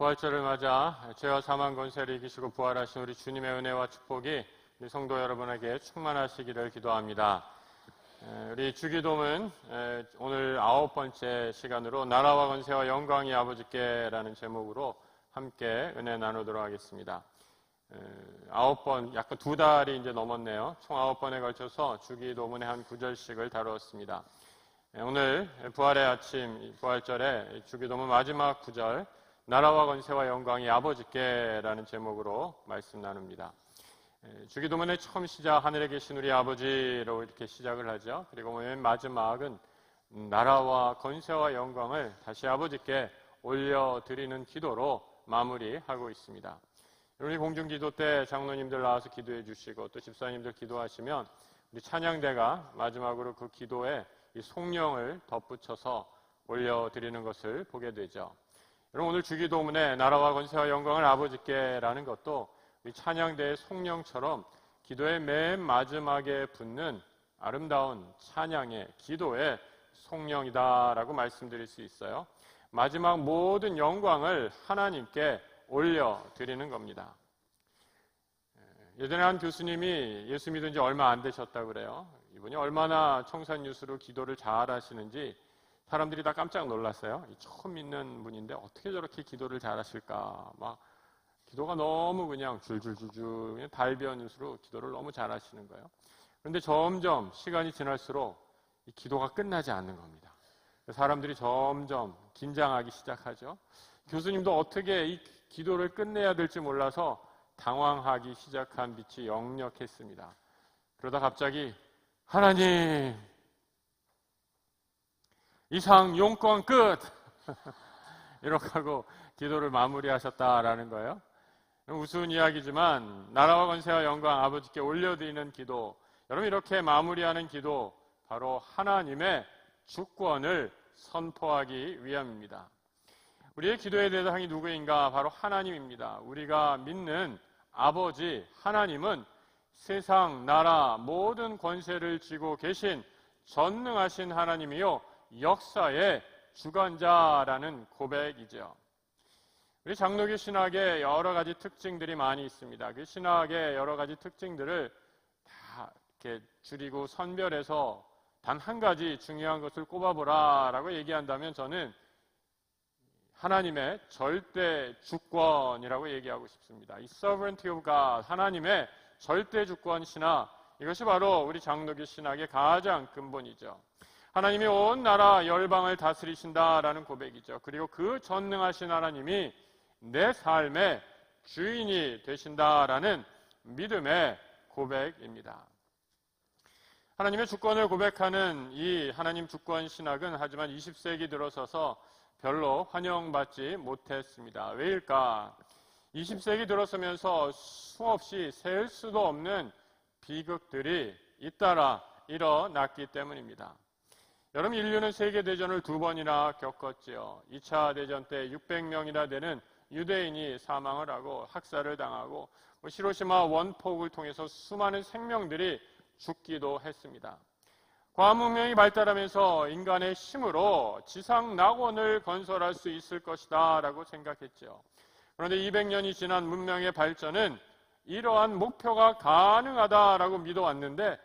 부활절을 맞아 죄와 사망 권세를 이기시고 부활하신 우리 주님의 은혜와 축복이 우리 성도 여러분에게 충만하시기를 기도합니다. 우리 주기도문 오늘 9번째 시간으로 나라와 권세와 영광이 아버지께라는 제목으로 함께 은혜 나누도록 하겠습니다. 9번, 약간 2달이 이제 넘었네요. 총 9번에 걸쳐서 주기도문의 한 구절씩을 다루었습니다. 오늘 부활의 아침, 부활절에 주기도문 마지막 구절, 나라와 권세와 영광이 아버지께라는 제목으로 말씀 나눕니다. 주기도문의 처음 시작, 하늘에 계신 우리 아버지로 이렇게 시작을 하죠. 그리고 맨 마지막은 나라와 권세와 영광을 다시 아버지께 올려드리는 기도로 마무리하고 있습니다. 우리 공중기도 때 장로님들 나와서 기도해 주시고 또 집사님들 기도하시면 우리 찬양대가 마지막으로 그 기도에 이 송령을 덧붙여서 올려드리는 것을 보게 되죠. 여러분, 오늘 주기도문에 나라와 권세와 영광을 아버지께라는 것도 우리 찬양대의 송령처럼 기도의 맨 마지막에 붙는 아름다운 찬양의 기도의 송령이다라고 말씀드릴 수 있어요. 마지막 모든 영광을 하나님께 올려드리는 겁니다. 예전에 한 교수님이 예수 믿은 지 얼마 안 되셨다고 그래요. 이분이 얼마나 청산유수로 기도를 잘 하시는지 사람들이 다 깜짝 놀랐어요. 처음 믿는 분인데 어떻게 저렇게 기도를 잘 하실까. 막 기도가 너무 그냥 줄줄줄줄 그냥 달변유수로 기도를 너무 잘 하시는 거예요. 그런데 점점 시간이 지날수록 이 기도가 끝나지 않는 겁니다. 사람들이 점점 긴장하기 시작하죠. 교수님도 어떻게 이 기도를 끝내야 될지 몰라서 당황하기 시작한 빛이 역력했습니다. 그러다 갑자기 하나님, 이상 용건 끝! 이렇게 하고 기도를 마무리하셨다라는 거예요. 우스운 이야기지만 나라와 권세와 영광 아버지께 올려드리는 기도, 여러분 이렇게 마무리하는 기도 바로 하나님의 주권을 선포하기 위함입니다. 우리의 기도의 대상이 누구인가? 바로 하나님입니다. 우리가 믿는 아버지 하나님은 세상, 나라, 모든 권세를 쥐고 계신 전능하신 하나님이요 역사의 주관자라는 고백이죠. 우리 장로교 신학에 여러 가지 특징들이 많이 있습니다. 그 신학의 여러 가지 특징들을 다 이렇게 줄이고 선별해서 단 한 가지 중요한 것을 꼽아보라라고 얘기한다면 저는 하나님의 절대 주권이라고 얘기하고 싶습니다. 이 sovereignty of God, 하나님의 절대 주권 신학, 이것이 바로 우리 장로교 신학의 가장 근본이죠. 하나님이 온 나라 열방을 다스리신다라는 고백이죠. 그리고 그 전능하신 하나님이 내 삶의 주인이 되신다라는 믿음의 고백입니다. 하나님의 주권을 고백하는 이 하나님 주권 신학은 하지만 20세기 들어서서 별로 환영받지 못했습니다. 왜일까? 20세기 들어서면서 수없이 셀 수도 없는 비극들이 잇따라 일어났기 때문입니다. 여러분, 인류는 세계대전을 2번이나 겪었지요. 2차 대전 때 600명이나 되는 유대인이 사망을 하고 학살을 당하고 히로시마 원폭을 통해서 수많은 생명들이 죽기도 했습니다. 과학문명이 발달하면서 인간의 힘으로 지상 낙원을 건설할 수 있을 것이다 라고 생각했죠. 그런데 200년이 지난 문명의 발전은 이러한 목표가 가능하다라고 믿어왔는데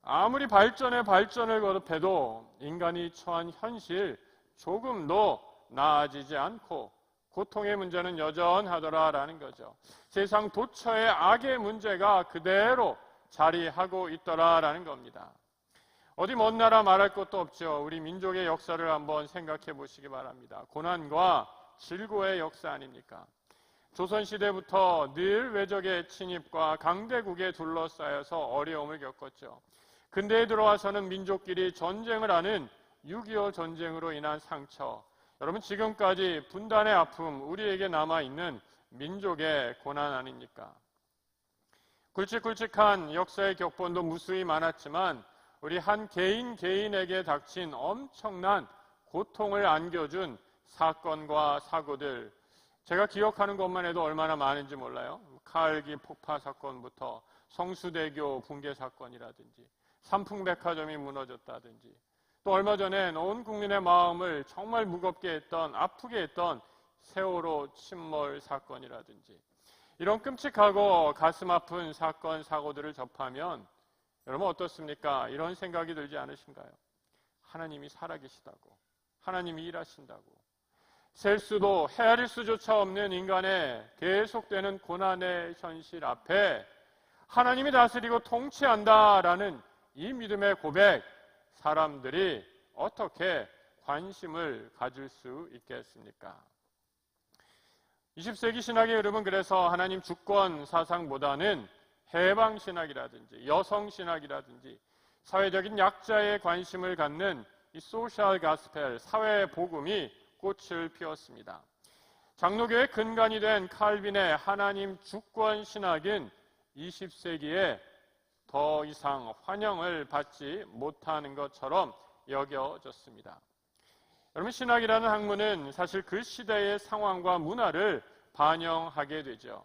아무리 발전을 거듭해도 인간이 처한 현실 조금도 나아지지 않고 고통의 문제는 여전하더라라는 거죠. 세상 도처의 악의 문제가 그대로 자리하고 있더라라는 겁니다. 어디 먼 나라 말할 것도 없죠. 우리 민족의 역사를 한번 생각해 보시기 바랍니다. 고난과 질고의 역사 아닙니까? 조선시대부터 늘 외적의 침입과 강대국에 둘러싸여서 어려움을 겪었죠. 근대에 들어와서는 민족끼리 전쟁을 하는 6.25 전쟁으로 인한 상처, 여러분 지금까지 분단의 아픔, 우리에게 남아있는 민족의 고난 아닙니까? 굵직굵직한 역사의 격본도 무수히 많았지만 우리 한 개인에게 닥친 엄청난 고통을 안겨준 사건과 사고들, 제가 기억하는 것만 해도 얼마나 많은지 몰라요. 카알기 폭파 사건부터 성수대교 붕괴 사건이라든지 삼풍백화점이 무너졌다든지 또 얼마 전엔 온 국민의 마음을 정말 무겁게 했던, 아프게 했던 세월호 침몰 사건이라든지 이런 끔찍하고 가슴 아픈 사건, 사고들을 접하면 여러분 어떻습니까? 이런 생각이 들지 않으신가요? 하나님이 살아계시다고, 하나님이 일하신다고, 셀 수도 헤아릴 수조차 없는 인간의 계속되는 고난의 현실 앞에 하나님이 다스리고 통치한다라는 이 믿음의 고백, 사람들이 어떻게 관심을 가질 수 있겠습니까? 20세기 신학의 흐름은 그래서 하나님 주권 사상보다는 해방신학이라든지 여성신학이라든지 사회적인 약자의 관심을 갖는 이 소셜 가스펠, 사회 복음이 꽃을 피웠습니다. 장로교의 근간이 된 칼빈의 하나님 주권 신학은 20세기에 더 이상 환영을 받지 못하는 것처럼 여겨졌습니다. 여러분, 신학이라는 학문은 사실 그 시대의 상황과 문화를 반영하게 되죠.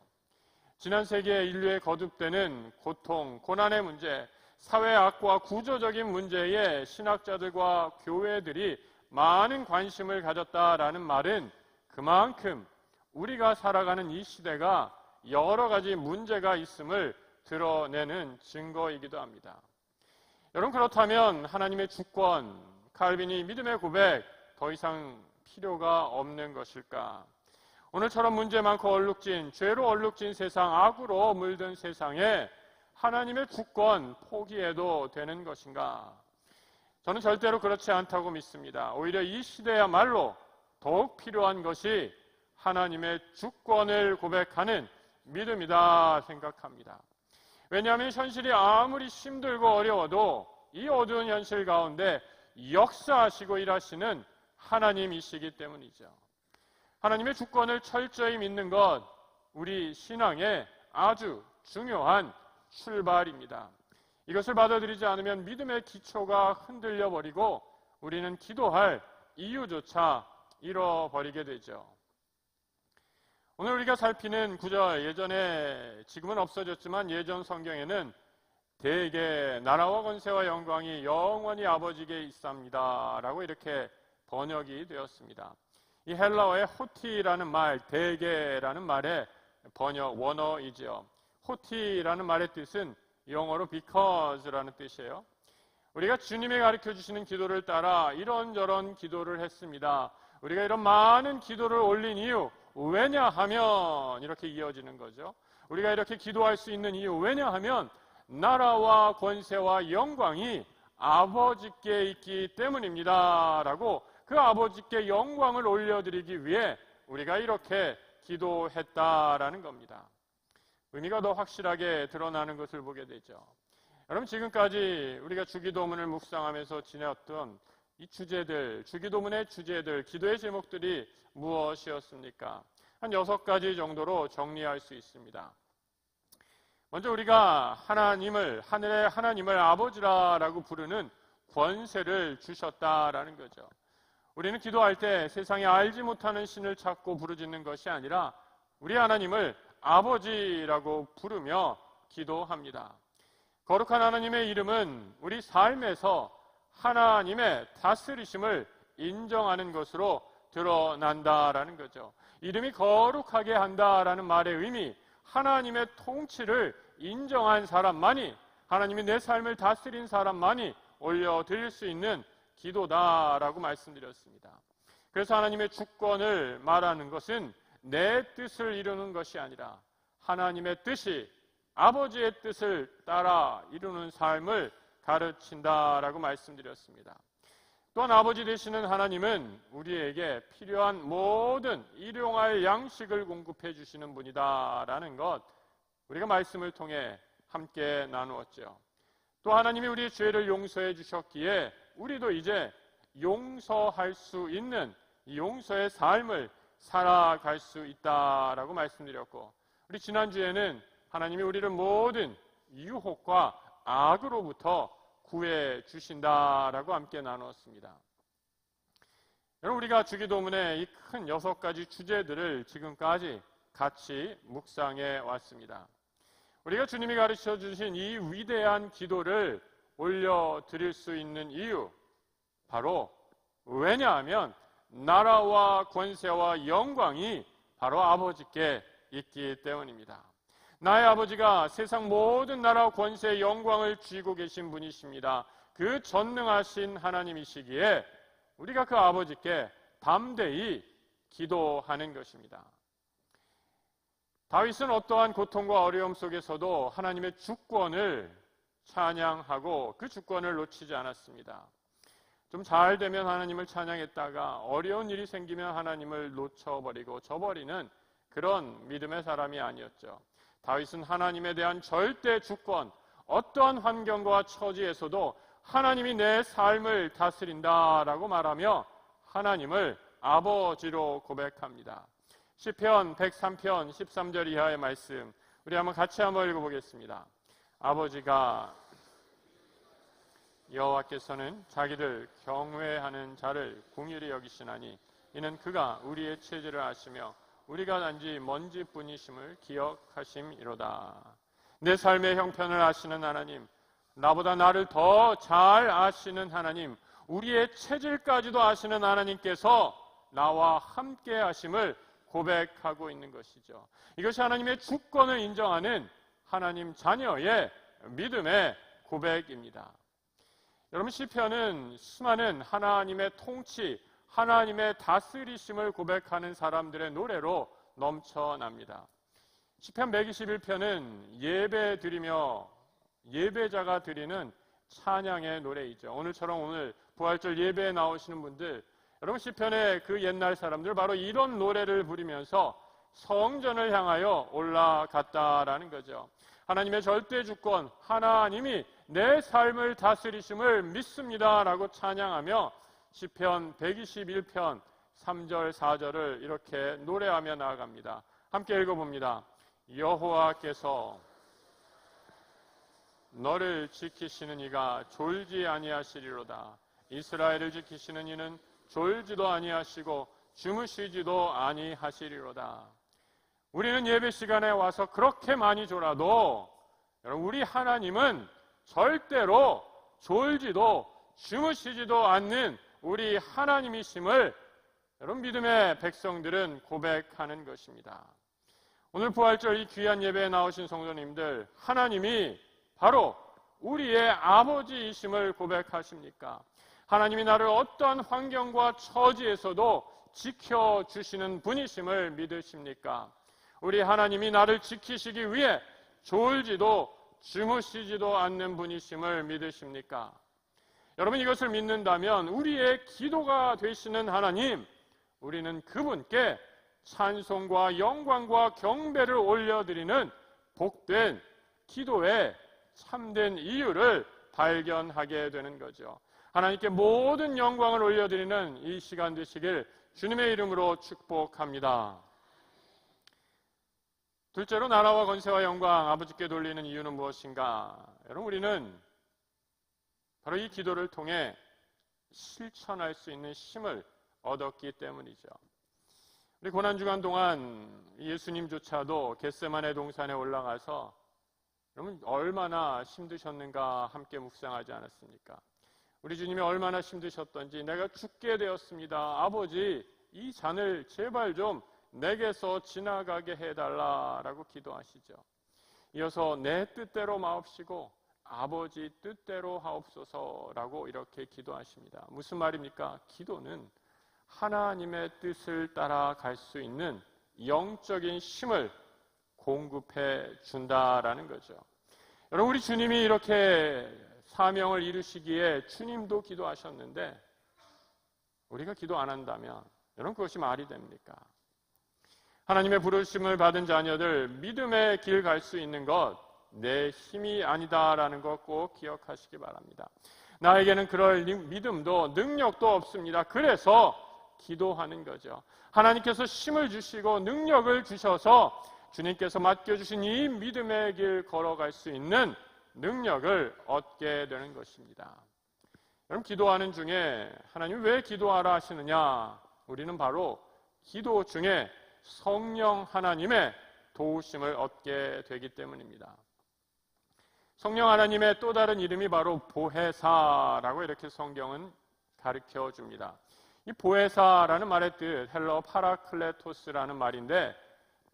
지난 세기에 인류에 거듭되는 고통, 고난의 문제, 사회 악과 구조적인 문제에 신학자들과 교회들이 많은 관심을 가졌다라는 말은 그만큼 우리가 살아가는 이 시대가 여러 가지 문제가 있음을 드러내는 증거이기도 합니다. 여러분, 그렇다면 하나님의 주권, 칼빈이 믿음의 고백, 더 이상 필요가 없는 것일까? 오늘처럼 문제 많고 얼룩진, 죄로 얼룩진 세상, 악으로 물든 세상에 하나님의 주권 포기해도 되는 것인가? 저는 절대로 그렇지 않다고 믿습니다. 오히려 이 시대야말로 더욱 필요한 것이 하나님의 주권을 고백하는 믿음이다 생각합니다. 왜냐하면 현실이 아무리 힘들고 어려워도 이 어두운 현실 가운데 역사하시고 일하시는 하나님이시기 때문이죠. 하나님의 주권을 철저히 믿는 것, 우리 신앙의 아주 중요한 출발입니다. 이것을 받아들이지 않으면 믿음의 기초가 흔들려 버리고 우리는 기도할 이유조차 잃어버리게 되죠. 오늘 우리가 살피는 구절, 예전에, 지금은 없어졌지만 예전 성경에는 대개 나라와 권세와 영광이 영원히 아버지께 있습니다 라고 이렇게 번역이 되었습니다. 이 헬라어의 호티라는 말, 대개라는 말의 번역 원어이지요. 호티라는 말의 뜻은 영어로 because라는 뜻이에요. 우리가 주님이 가르쳐 주시는 기도를 따라 이런저런 기도를 했습니다. 우리가 이런 많은 기도를 올린 이유, 왜냐하면 이렇게 이어지는 거죠. 우리가 이렇게 기도할 수 있는 이유, 왜냐하면 나라와 권세와 영광이 아버지께 있기 때문입니다 라고 그 아버지께 영광을 올려드리기 위해 우리가 이렇게 기도했다라는 겁니다. 의미가 더 확실하게 드러나는 것을 보게 되죠. 여러분, 지금까지 우리가 주기도문을 묵상하면서 지냈던 이 주제들, 주기도문의 주제들, 기도의 제목들이 무엇이었습니까? 한 6가지 정도로 정리할 수 있습니다. 먼저 우리가 하나님을, 하늘의 하나님을 아버지라고 부르는 권세를 주셨다라는 거죠. 우리는 기도할 때 세상에 알지 못하는 신을 찾고 부르짖는 것이 아니라 우리 하나님을 아버지라고 부르며 기도합니다. 거룩한 하나님의 이름은 우리 삶에서 하나님의 다스리심을 인정하는 것으로 드러난다라는 거죠. 이름이 거룩하게 한다라는 말의 의미, 하나님의 통치를 인정한 사람만이, 하나님이 내 삶을 다스린 사람만이 올려드릴 수 있는 기도다라고 말씀드렸습니다. 그래서 하나님의 주권을 말하는 것은 내 뜻을 이루는 것이 아니라 하나님의 뜻이 아버지의 뜻을 따라 이루는 삶을 가르친다라고 말씀드렸습니다. 또한 아버지 되시는 하나님은 우리에게 필요한 모든 일용할 양식을 공급해 주시는 분이다라는 것, 우리가 말씀을 통해 함께 나누었죠. 또 하나님이 우리의 죄를 용서해 주셨기에 우리도 이제 용서할 수 있는 용서의 삶을 살아갈 수 있다라고 말씀드렸고, 우리 지난주에는 하나님이 우리를 모든 유혹과 악으로부터 구해 주신다라고 함께 나누었습니다. 여러분, 우리가 주기도문의 이 큰 6가지 주제들을 지금까지 같이 묵상해 왔습니다. 우리가 주님이 가르쳐 주신 이 위대한 기도를 올려드릴 수 있는 이유, 바로 왜냐하면 나라와 권세와 영광이 바로 아버지께 있기 때문입니다. 나의 아버지가 세상 모든 나라와 권세의 영광을 쥐고 계신 분이십니다. 그 전능하신 하나님이시기에 우리가 그 아버지께 담대히 기도하는 것입니다. 다윗은 어떠한 고통과 어려움 속에서도 하나님의 주권을 찬양하고 그 주권을 놓치지 않았습니다. 좀 잘 되면 하나님을 찬양했다가 어려운 일이 생기면 하나님을 놓쳐버리고 저버리는 그런 믿음의 사람이 아니었죠. 다윗은 하나님에 대한 절대 주권, 어떠한 환경과 처지에서도 하나님이 내 삶을 다스린다라고 말하며 하나님을 아버지로 고백합니다. 시편 103편 13절 이하의 말씀, 우리 한번 같이 한번 읽어보겠습니다. 아버지가 여호와께서는 자기들 경외하는 자를 긍휼히 여기시나니 이는 그가 우리의 체질을 아시며 우리가 단지 먼지뿐이심을 기억하심이로다. 내 삶의 형편을 아시는 하나님, 나보다 나를 더 잘 아시는 하나님, 우리의 체질까지도 아시는 하나님께서 나와 함께 하심을 고백하고 있는 것이죠. 이것이 하나님의 주권을 인정하는 하나님 자녀의 믿음의 고백입니다. 여러분, 시편은 수많은 하나님의 통치, 하나님의 다스리심을 고백하는 사람들의 노래로 넘쳐납니다. 시편 121편은 예배 드리며 예배자가 드리는 찬양의 노래이죠. 오늘처럼 오늘 부활절 예배에 나오시는 분들, 여러분 시편의 그 옛날 사람들 바로 이런 노래를 부르면서 성전을 향하여 올라갔다라는 거죠. 하나님의 절대 주권, 하나님이 내 삶을 다스리심을 믿습니다라고 찬양하며 시편 121편 3절 4절을 이렇게 노래하며 나아갑니다. 함께 읽어봅니다. 여호와께서 너를 지키시는 이가 졸지 아니하시리로다. 이스라엘을 지키시는 이는 졸지도 아니하시고 주무시지도 아니하시리로다. 우리는 예배 시간에 와서 그렇게 많이 졸아도 여러분, 우리 하나님은 절대로 졸지도 주무시지도 않는 우리 하나님이심을 여러분 믿음의 백성들은 고백하는 것입니다. 오늘 부활절 이 귀한 예배에 나오신 성도님들, 하나님이 바로 우리의 아버지이심을 고백하십니까? 하나님이 나를 어떠한 환경과 처지에서도 지켜주시는 분이심을 믿으십니까? 우리 하나님이 나를 지키시기 위해 졸지도 주무시지도 않는 분이심을 믿으십니까? 여러분, 이것을 믿는다면 우리의 기도가 되시는 하나님, 우리는 그분께 찬송과 영광과 경배를 올려드리는 복된 기도의 참된 이유를 발견하게 되는 거죠. 하나님께 모든 영광을 올려드리는 이 시간 되시길 주님의 이름으로 축복합니다. 둘째로 나라와 권세와 영광 아버지께 돌리는 이유는 무엇인가? 여러분, 우리는 바로 이 기도를 통해 실천할 수 있는 힘을 얻었기 때문이죠. 우리 고난주간 동안 예수님조차도 겟세마네 동산에 올라가서 여러분 얼마나 힘드셨는가 함께 묵상하지 않았습니까? 우리 주님이 얼마나 힘드셨던지, 내가 죽게 되었습니다. 아버지, 이 잔을 제발 좀 내게서 지나가게 해달라라고 기도하시죠. 이어서 내 뜻대로 마옵시고 아버지 뜻대로 하옵소서라고 이렇게 기도하십니다. 무슨 말입니까? 기도는 하나님의 뜻을 따라갈 수 있는 영적인 힘을 공급해 준다라는 거죠. 여러분, 우리 주님이 이렇게 사명을 이루시기에 주님도 기도하셨는데 우리가 기도 안 한다면 여러분 그것이 말이 됩니까? 하나님의 부르심을 받은 자녀들, 믿음의 길 갈 수 있는 것 내 힘이 아니다라는 것 꼭 기억하시기 바랍니다. 나에게는 그럴 믿음도 능력도 없습니다. 그래서 기도하는 거죠. 하나님께서 힘을 주시고 능력을 주셔서 주님께서 맡겨주신 이 믿음의 길 걸어갈 수 있는 능력을 얻게 되는 것입니다. 여러분, 기도하는 중에 하나님 왜 기도하라 하시느냐? 우리는 바로 기도 중에 성령 하나님의 도우심을 얻게 되기 때문입니다. 성령 하나님의 또 다른 이름이 바로 보혜사라고 이렇게 성경은 가르쳐 줍니다. 이 보혜사라는 말의 뜻, 헬러 파라클레토스라는 말인데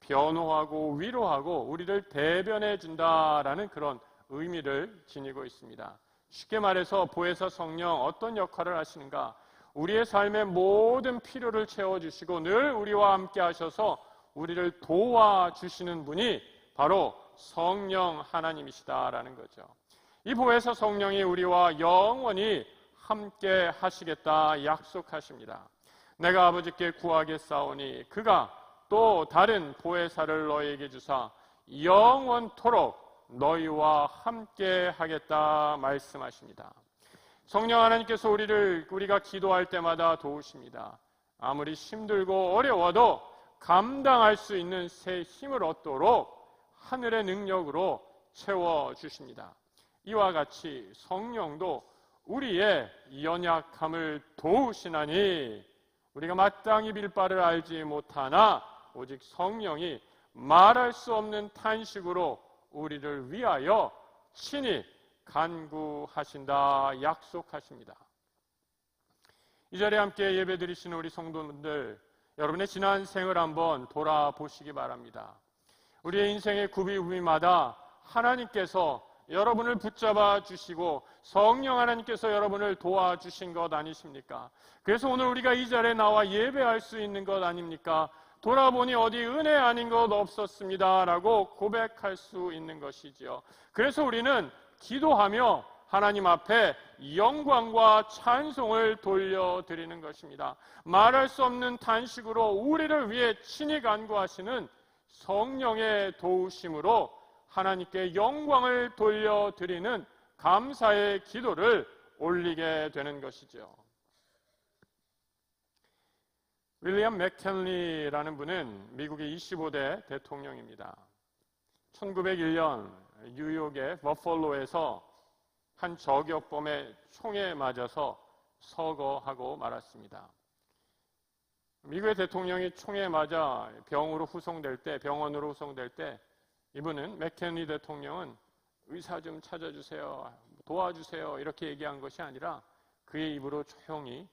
변호하고 위로하고 우리를 대변해 준다라는 그런 의미를 지니고 있습니다. 쉽게 말해서 보혜사 성령 어떤 역할을 하시는가? 우리의 삶의 모든 필요를 채워주시고 늘 우리와 함께 하셔서 우리를 도와주시는 분이 바로 성령 하나님이시다라는 거죠. 이 보혜사 성령이 우리와 영원히 함께 하시겠다 약속하십니다. 내가 아버지께 구하겠사오니 그가 또 다른 보혜사를 너희에게 주사 영원토록 너희와 함께 하겠다 말씀하십니다. 성령 하나님께서 우리가 기도할 때마다 도우십니다. 아무리 힘들고 어려워도 감당할 수 있는 새 힘을 얻도록 하늘의 능력으로 채워주십니다. 이와 같이 성령도 우리의 연약함을 도우시나니 우리가 마땅히 빌 바를 알지 못하나 오직 성령이 말할 수 없는 탄식으로 우리를 위하여 친히 간구하신다 약속하십니다. 이 자리에 함께 예배드리시는 우리 성도분들, 여러분의 지난 생을 한번 돌아보시기 바랍니다. 우리의 인생의 구비구비마다 하나님께서 여러분을 붙잡아 주시고 성령 하나님께서 여러분을 도와주신 것 아니십니까? 그래서 오늘 우리가 이 자리에 나와 예배할 수 있는 것 아닙니까? 돌아보니 어디 은혜 아닌 것 없었습니다 라고 고백할 수 있는 것이지요. 그래서 우리는 기도하며 하나님 앞에 영광과 찬송을 돌려드리는 것입니다. 말할 수 없는 탄식으로 우리를 위해 친히 간구하시는 성령의 도우심으로 하나님께 영광을 돌려드리는 감사의 기도를 올리게 되는 것이죠. 윌리엄 맥켄리라는 분은 미국의 25대 대통령입니다. 1901년 뉴욕의 버펄로에서 한 저격범의 총에 맞아서 서거하고 말았습니다. 미국의 대통령이 총에 맞아 병원으로 후송될 때 이분은 맥켄리 대통령은 의사 좀 찾아주세요, 도와주세요 이렇게 얘기한 것이 아니라 그의 입으로 조용히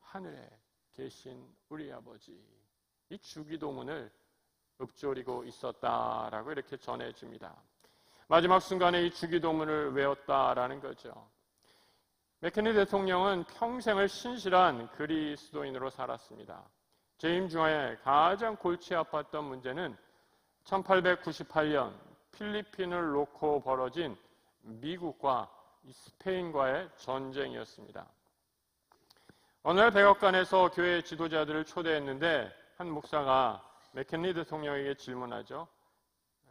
하늘에 계신 우리 아버지, 이 주기도문을 읊조리고 있었다라고 이렇게 전해집니다. 마지막 순간에 이 주기도문을 외웠다라는 거죠. 맥켄리 대통령은 평생을 신실한 그리스도인으로 살았습니다. 재임 중에 가장 골치 아팠던 문제는 1898년 필리핀을 놓고 벌어진 미국과 스페인과의 전쟁이었습니다. 어느 날 백악관에서 교회 지도자들을 초대했는데 한 목사가 맥켄리 대통령에게 질문하죠.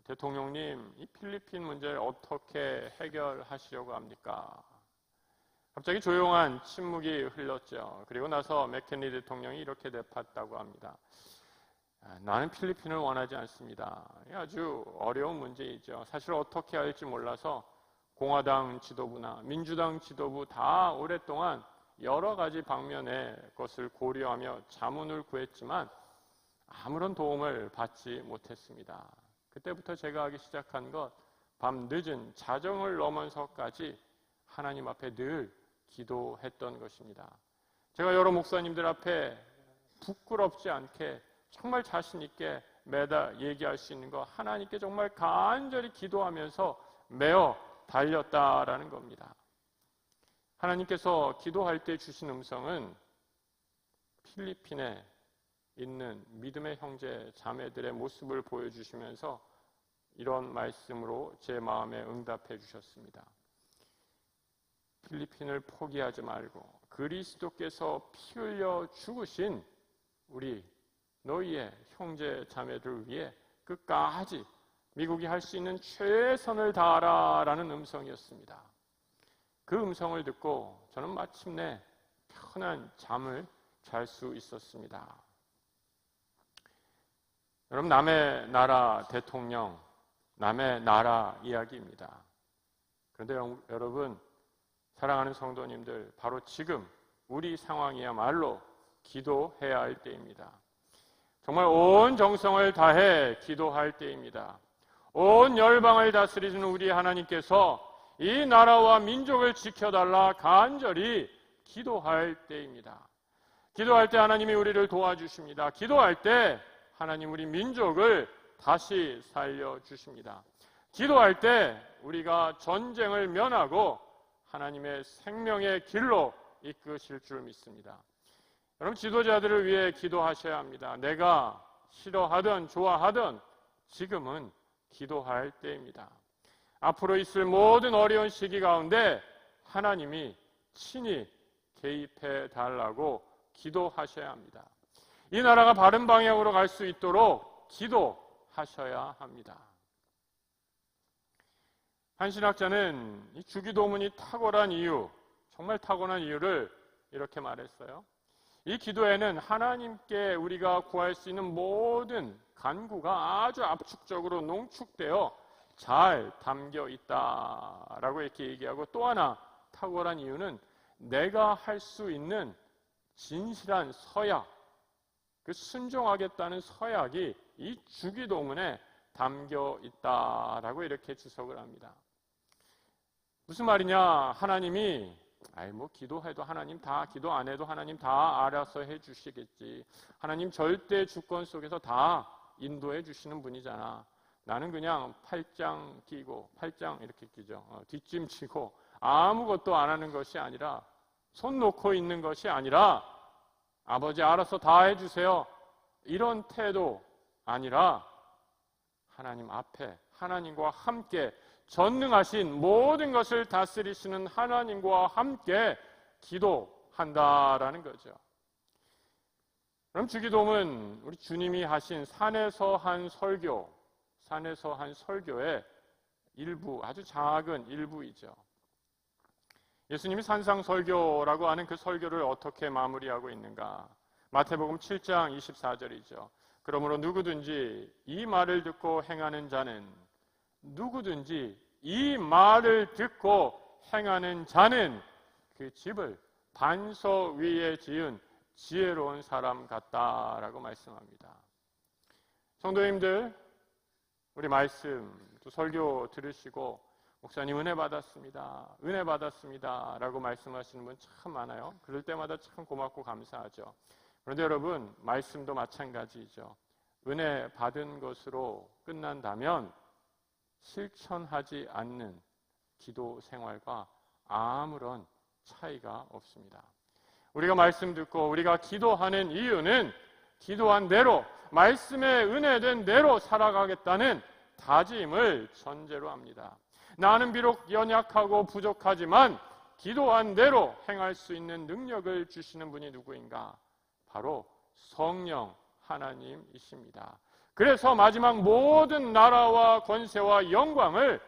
대통령님, 이 필리핀 문제를 어떻게 해결하시려고 합니까? 갑자기 조용한 침묵이 흘렀죠. 그리고 나서 맥켄리 대통령이 이렇게 되팠다고 합니다. 나는 필리핀을 원하지 않습니다. 아주 어려운 문제이죠. 사실 어떻게 할지 몰라서 공화당 지도부나 민주당 지도부 다 오랫동안 여러 가지 방면의 것을 고려하며 자문을 구했지만 아무런 도움을 받지 못했습니다. 그때부터 제가 하기 시작한 것, 밤 늦은 자정을 넘어서까지 하나님 앞에 늘 기도했던 것입니다. 제가 여러 목사님들 앞에 부끄럽지 않게 정말 자신 있게 매달 얘기할 수 있는 거, 하나님께 정말 간절히 기도하면서 매어 달렸다라는 겁니다. 하나님께서 기도할 때 주신 음성은 필리핀에 있는 믿음의 형제 자매들의 모습을 보여주시면서 이런 말씀으로 제 마음에 응답해 주셨습니다. 필리핀을 포기하지 말고 그리스도께서 피 흘려 죽으신 우리 너희의 형제 자매들을 위해 끝까지 미국이 할 수 있는 최선을 다하라라는 음성이었습니다. 그 음성을 듣고 저는 마침내 편한 잠을 잘 수 있었습니다. 여러분, 남의 나라 대통령, 남의 나라 이야기입니다. 그런데 여러분, 사랑하는 성도님들, 바로 지금 우리 상황이야말로 기도해야 할 때입니다. 정말 온 정성을 다해 기도할 때입니다. 온 열방을 다스리는 우리 하나님께서 이 나라와 민족을 지켜달라 간절히 기도할 때입니다. 기도할 때 하나님이 우리를 도와주십니다. 기도할 때 하나님 우리 민족을 다시 살려주십니다. 기도할 때 우리가 전쟁을 면하고 하나님의 생명의 길로 이끄실 줄 믿습니다. 여러분, 지도자들을 위해 기도하셔야 합니다. 내가 싫어하든 좋아하든 지금은 기도할 때입니다. 앞으로 있을 모든 어려운 시기 가운데 하나님이 친히 개입해 달라고 기도하셔야 합니다. 이 나라가 바른 방향으로 갈 수 있도록 기도하셔야 합니다. 한 신학자는 이 주기도문이 탁월한 이유, 정말 탁월한 이유를 이렇게 말했어요. 이 기도에는 하나님께 우리가 구할 수 있는 모든 간구가 아주 압축적으로 농축되어 잘 담겨 있다라고 이렇게 얘기하고, 또 하나 탁월한 이유는 내가 할 수 있는 진실한 서약, 그 순종하겠다는 서약이 이 주기도문에 담겨 있다라고 이렇게 지적을 합니다. 무슨 말이냐? 하나님이 기도해도 하나님 다, 기도 안 해도 하나님 다 알아서 해주시겠지. 하나님 절대 주권 속에서 다 인도해 주시는 분이잖아. 나는 그냥 팔짱 끼고, 팔짱 이렇게 끼죠. 뒷짐치고 아무것도 안 하는 것이 아니라, 손 놓고 있는 것이 아니라, 아버지 알아서 다 해주세요, 이런 태도 아니라 하나님 앞에 하나님과 함께 전능하신 모든 것을 다스리시는 하나님과 함께 기도한다라는 거죠. 그럼 주기도문, 우리 주님이 하신 산에서 한 설교의 일부, 아주 작은 일부이죠. 예수님이 산상설교라고 하는 그 설교를 어떻게 마무리하고 있는가? 마태복음 7장 24절이죠. 그러므로 누구든지 이 말을 듣고 행하는 자는, 누구든지 이 말을 듣고 행하는 자는 그 집을 반석 위에 지은 지혜로운 사람 같다라고 말씀합니다. 성도님들, 우리 말씀 또 설교 들으시고 목사님 은혜 받았습니다, 은혜 받았습니다 라고 말씀하시는 분 참 많아요. 그럴 때마다 참 고맙고 감사하죠. 그런데 여러분, 말씀도 마찬가지죠. 은혜 받은 것으로 끝난다면 실천하지 않는 기도 생활과 아무런 차이가 없습니다. 우리가 말씀 듣고 우리가 기도하는 이유는 기도한 대로, 말씀에 은혜된 대로 살아가겠다는 다짐을 전제로 합니다. 나는 비록 연약하고 부족하지만 기도한 대로 행할 수 있는 능력을 주시는 분이 누구인가? 바로 성령 하나님이십니다. 그래서 마지막 모든 나라와 권세와 영광을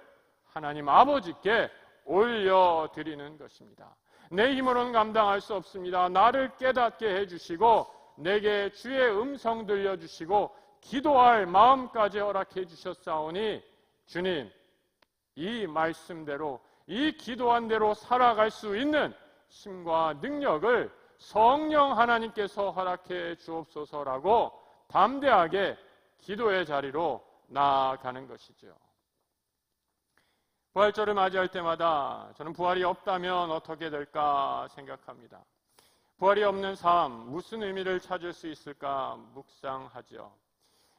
하나님 아버지께 올려드리는 것입니다. 내 힘으로는 감당할 수 없습니다. 나를 깨닫게 해주시고 내게 주의 음성 들려주시고 기도할 마음까지 허락해 주셨사오니, 주님, 이 말씀대로, 이 기도한 대로 살아갈 수 있는 힘과 능력을 성령 하나님께서 허락해 주옵소서라고 담대하게 기도의 자리로 나아가는 것이죠. 부활절을 맞이할 때마다 저는 부활이 없다면 어떻게 될까 생각합니다. 부활이 없는 삶, 무슨 의미를 찾을 수 있을까 묵상하죠.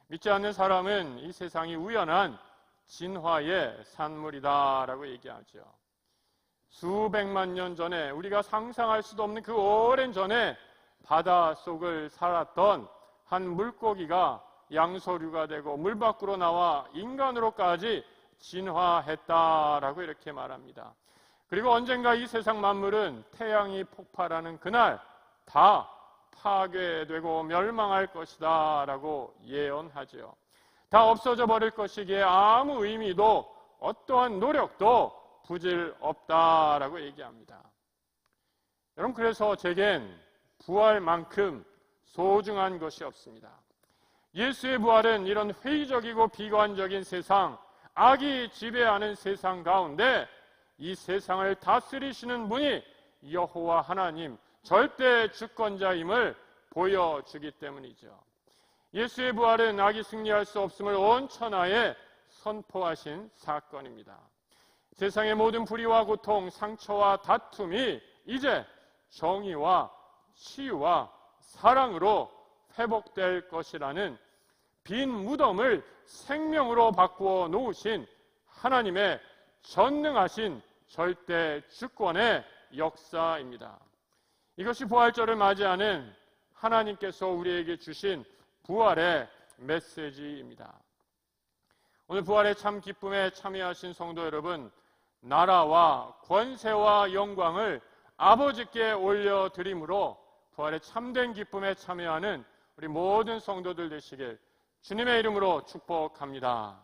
믿지 않는 사람은 이 세상이 우연한 진화의 산물이다라고 얘기하죠. 수백만 년 전에, 우리가 상상할 수도 없는 그 오랜 전에 바닷속을 살았던 한 물고기가 양서류가 되고 물 밖으로 나와 인간으로까지 진화했다라고 이렇게 말합니다. 그리고 언젠가 이 세상 만물은 태양이 폭발하는 그날 다 파괴되고 멸망할 것이다 라고 예언하죠. 다 없어져 버릴 것이기에 아무 의미도 어떠한 노력도 부질 없다라고 얘기합니다. 여러분, 그래서 제겐 부활만큼 소중한 것이 없습니다. 예수의 부활은 이런 회의적이고 비관적인 세상, 악이 지배하는 세상 가운데 이 세상을 다스리시는 분이 여호와 하나님, 절대 주권자임을 보여주기 때문이죠. 예수의 부활은 악이 승리할 수 없음을 온 천하에 선포하신 사건입니다. 세상의 모든 불의와 고통, 상처와 다툼이 이제 정의와 치유와 사랑으로 회복될 것이라는 빈 무덤을 생명으로 바꾸어 놓으신 하나님의 전능하신 절대 주권의 역사입니다. 이것이 부활절을 맞이하는 하나님께서 우리에게 주신 부활의 메시지입니다. 오늘 부활의 참 기쁨에 참여하신 성도 여러분, 나라와 권세와 영광을 아버지께 올려드림으로 부활의 참된 기쁨에 참여하는 우리 모든 성도들 되시길 주님의 이름으로 축복합니다.